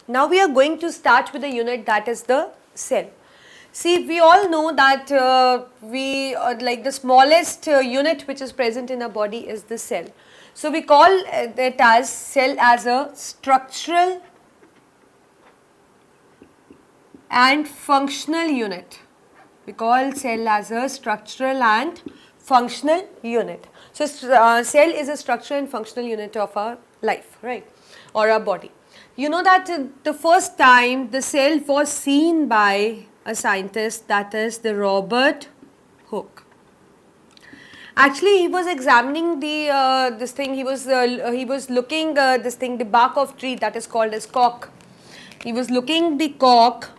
Now we are going to start with the unit that is the cell. See, we all know that like the smallest unit which is present in a body is the cell. So we call it as cell as a structural and functional unit. We call cell as a structural and functional unit. So cell is a structural and functional unit of our life, right, or our body. You know that the first time the cell was seen by a scientist, that is the Robert Hooke. Actually, he was examining the this thing. He was looking this thing, the bark of tree, that is called as cork. He was looking the cork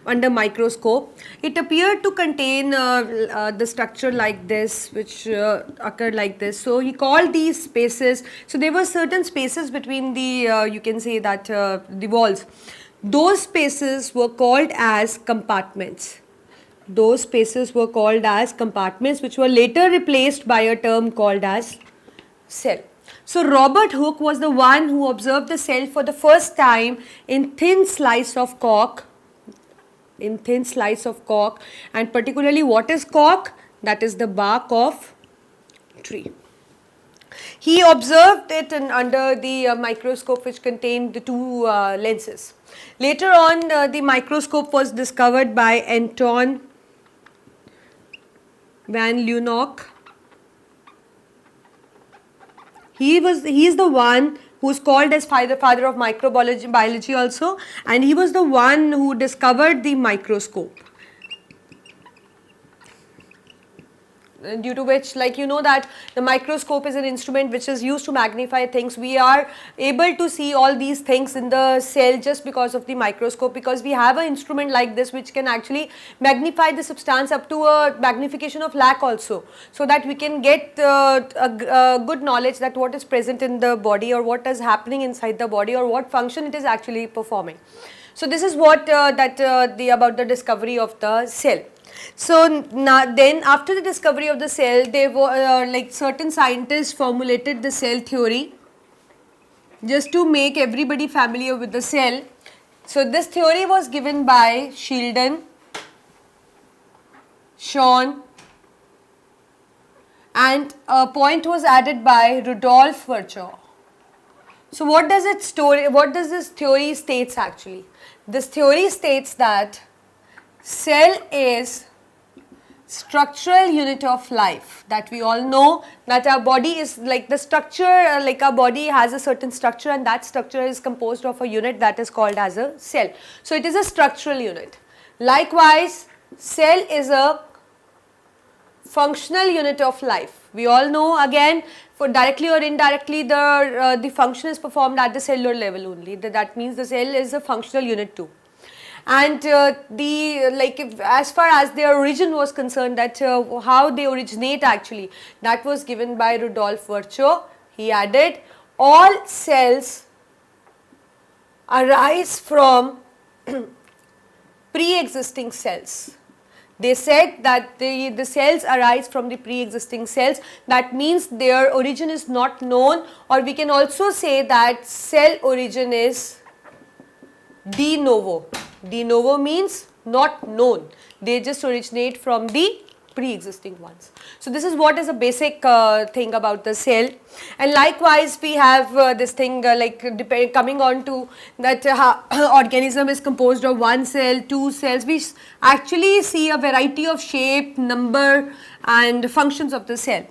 under microscope. It appeared to contain the structure like this, which occurred like this. So he called these spaces. So there were certain spaces between the you can say that the walls. Those spaces were called as compartments. Those spaces were called as compartments, which were later replaced by a term called as cell. So Robert Hooke was the one who observed the cell for the first time in thin slice of cork. And particularly what is cork? That is the bark of tree. He observed it under the microscope, which contained the two lenses. Later on, the microscope was discovered by Anton van Leeuwenhoek. He is the one who is called as father of microbiology also, and he was the one who discovered the microscope. Due to which, like you know that the microscope is an instrument which is used to magnify things. We are able to see all these things in the cell just because of the microscope, because we have an instrument like this which can actually magnify the substance up to a magnification of lakh also, so that we can get a good knowledge that what is present in the body, or what is happening inside the body, or what function it is actually performing. So this is what about the discovery of the cell. So then after the discovery of the cell, they were like certain scientists formulated the cell theory just to make everybody familiar with the cell. So this theory was given by Sheldon, Shawn, and a point was added by Rudolf Virchow. So what does this theory states actually? This theory states that cell is structural unit of life, that we all know that our body is like the structure, like our body has a certain structure, and that structure is composed of a unit that is called as a cell. So it is a structural unit. Likewise, cell is a functional unit of life. We all know, again, for directly or indirectly, the function is performed at the cellular level only. That means the cell is a functional unit too. And as far as their origin was concerned, that how they originate actually, that was given by Rudolf Virchow. He added, all cells arise from pre-existing cells. They said that the cells arise from the pre-existing cells. That means their origin is not known, or we can also say that cell origin is de novo. De novo means not known. They just originate from the pre-existing ones. So this is what is a basic thing about the cell. And likewise, we have this thing coming on to that organism is composed of one cell, two cells. We actually see a variety of shape, number and functions of the cell.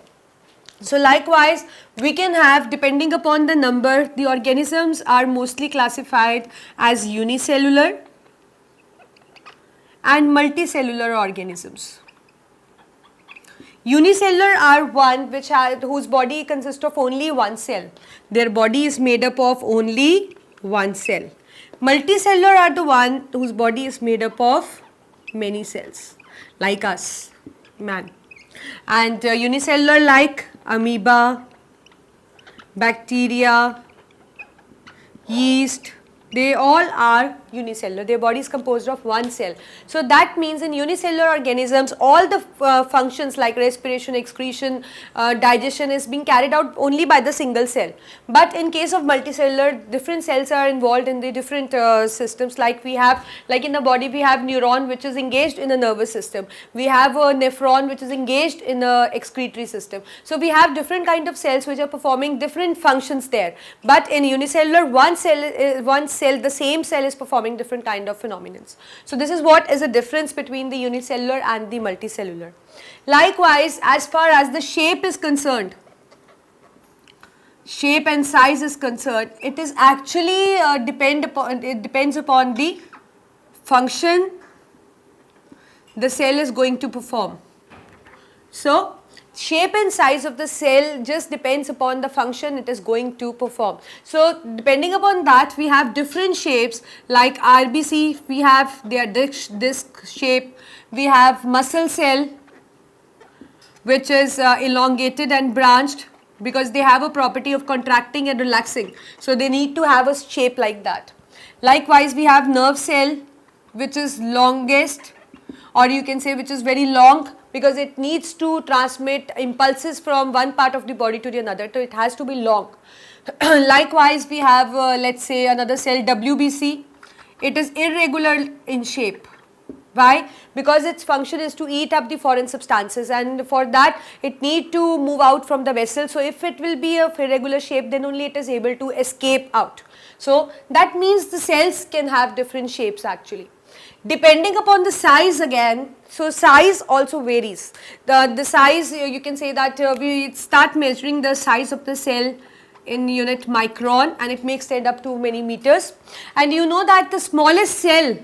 So likewise, we can have, depending upon the number, the organisms are mostly classified as unicellular and multicellular organisms. Unicellular are one whose body consists of only one cell. Their body is made up of only one cell. Multicellular are the one whose body is made up of many cells, like us, man. And unicellular like amoeba, bacteria, yeast, They all are unicellular. Their body is composed of one cell. So that means in unicellular organisms, all the functions like respiration, excretion, digestion is being carried out only by the single cell. But in case of multicellular, different cells are involved in the different systems. Like we have, like in the body, we have neuron which is engaged in the nervous system. We have a nephron which is engaged in the excretory system. So we have different kind of cells which are performing different functions there. But in unicellular, the same cell is performing different kind of phenomena. So this is what is the difference between the unicellular and the multicellular. Likewise, as far as the shape is concerned, shape and size is concerned, it is actually depends upon the function the cell is going to perform. So shape and size of the cell just depends upon the function it is going to perform. So depending upon that, we have different shapes like RBC, we have their disc shape, we have muscle cell which is elongated and branched because they have a property of contracting and relaxing. So they need to have a shape like that. Likewise, we have nerve cell which is longest, or you can say which is very long, because it needs to transmit impulses from one part of the body to the another, so it has to be long. Likewise, we have let's say another cell WBC. It is irregular in shape. Why? Because its function is to eat up the foreign substances, and for that it need to move out from the vessel. So if it will be of irregular shape, then only it is able to escape out. So that means the cells can have different shapes actually. Depending upon the size again, so size also varies. The size, you can say that we start measuring the size of the cell in unit micron, and it may extend up to many meters. And you know that the smallest cell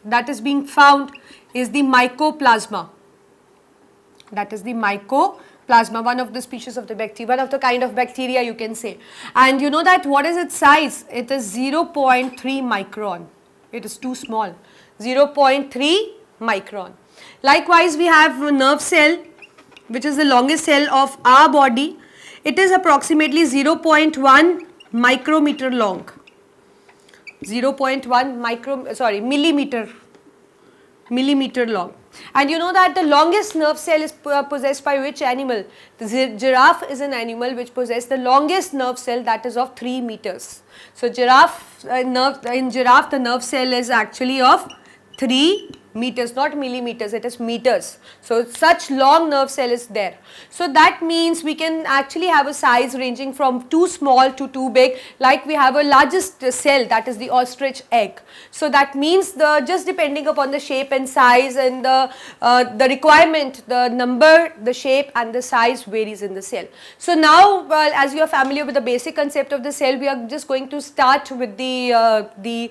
that is being found is the mycoplasma. That is the mycoplasma, one of the species of the bacteria, one of the kind of bacteria you can say. And you know that what is its size? It is 0.3 micron. It is too small. 0.3 micron. Likewise, we have a nerve cell which is the longest cell of our body. It is approximately 0.1 micrometer long. 0.1 millimeter long. And you know that the longest nerve cell is possessed by which animal? The giraffe is an animal which possesses the longest nerve cell, that is of 3 meters. So in giraffe the nerve cell is actually of 3 meters, not millimeters, it is meters. So such long nerve cell is there. So that means we can actually have a size ranging from too small to too big, like we have a largest cell, that is the ostrich egg. So that means just depending upon the shape and size and the requirement, the number, the shape and the size varies in the cell. So now as you are familiar with the basic concept of the cell, we are just going to start with the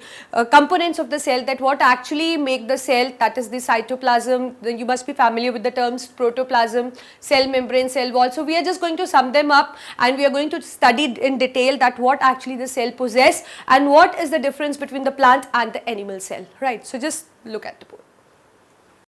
components of the cell, that what actually make the cell, that is the cytoplasm. Then you must be familiar with the terms protoplasm, cell membrane, cell wall. So we are just going to sum them up, and we are going to study in detail that what actually the cell possess and what is the difference between the plant and the animal cell, right? So just look at the board.